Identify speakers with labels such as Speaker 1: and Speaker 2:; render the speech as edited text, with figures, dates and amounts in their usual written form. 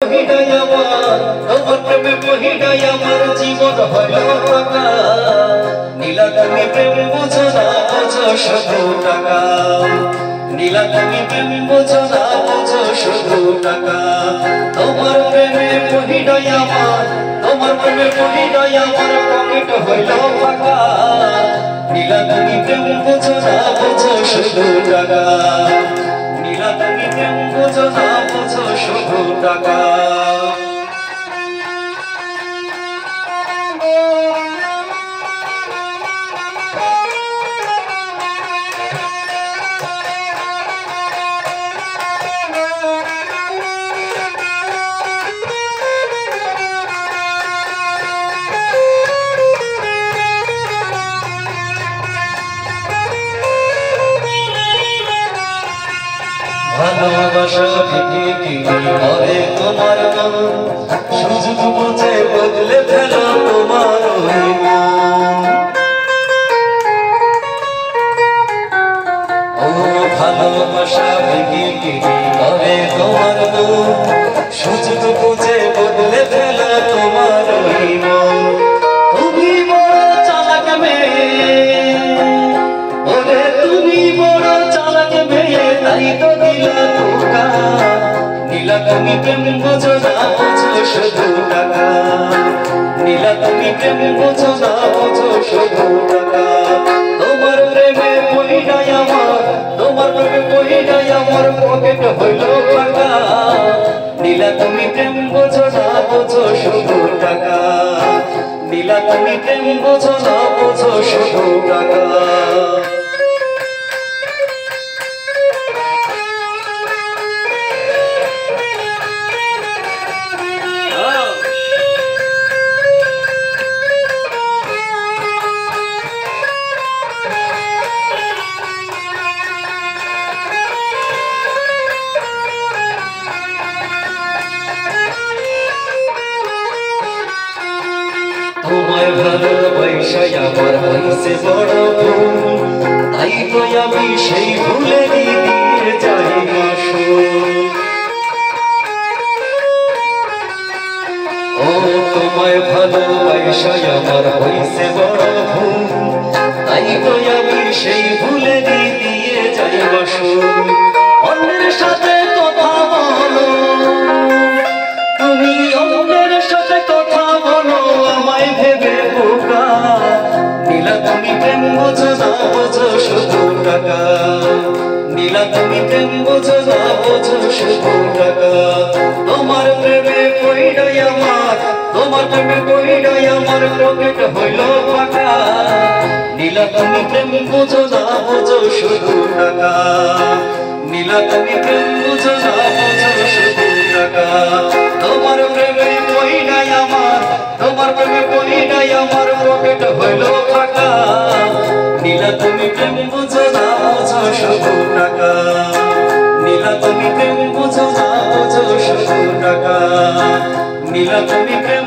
Speaker 1: পহিলাই আমার তোমার প্রেমে পহিলাই আমার জীবন হইল ফাঁকা নীলা তুমি প্রেম বুঝো না বুঝো শুধু টাকা নীলা তুমি প্রেম বুঝো না বুঝো শুধু টাকা তোমার প্রেমে পহিলাই আমার তোমার প্রেমে পহিলাই আমার পকেট হইল ফাঁকা নীলা তুমি প্রেম বুঝো না বুঝো শুধু টাকা নীলা তুমি প্রেম বুঝো না বুঝো শুধু টাকা ভালোবাসা বিক্রি করে তোমার মন সুযোগ বুঝে বদলে ফেলো তোমার ও ভালোবাসা বিক্রি করে তোমার মন সুযোগ বুঝে বদলে ফেলো তোমার মন তুমি বড় চালাক মেয়ে ওরে তুমি বড় চালাক মেয়ে তাই তো নীলা তুমি প্রেম বুঝো না বুঝো শুধু টাকা নীলা তুমি প্রেম বুঝো না বুঝো শুধু টাকা তোমার প্রেমে পহিলাই আমার তোমার প্রেমে পহিলাই আমার পকেট হইল ফাঁকা নীলা তুমি প্রেম বুঝো না বুঝো শুধু টাকা নীলা তুমি প্রেম বুঝো না বুঝো শুধু টাকা তোমায় ভালোবাসায় আমার হইছে বড় ভুল তাই তো আমি সেই ভুলে দিয়ে যাই ও তোমায় ভালোবাসায় আমার হইছে বড় ভুল তাই তো আমি সেই ভুলে দিয়ে যাই অন্যের সাথে কথা বলো তুমি অন্যের সাথে কথা বলো আমায় ভেবে বোকা নীলা তুমি প্রেম বুঝো না বুঝো শুধু টাকা নীলা তুমি প্রেম বুঝো না বুঝো শুধু টাকা তোমার প্রেমে পহিলাই আমার তোমার প্রেমে পহিলাই আমার পকেট হইল ফাঁকা নীলা তুমি প্রেম বুঝো না বুঝো শুধু টাকা নীলা তুমি প্রেম বুঝো না বুঝো শুধু টাকা তোমার প্রেমে পহিলাই আমার তোমার প্রেমে পহিলাই আমার পকেট হইল ফাঁকা নীলা তুমি প্রেম বুঝো না বুঝো শুধু টাকা নীলা তুমি প্রেম বুঝো না বুঝো শুধু টাকা নীলা তুমি প্রেম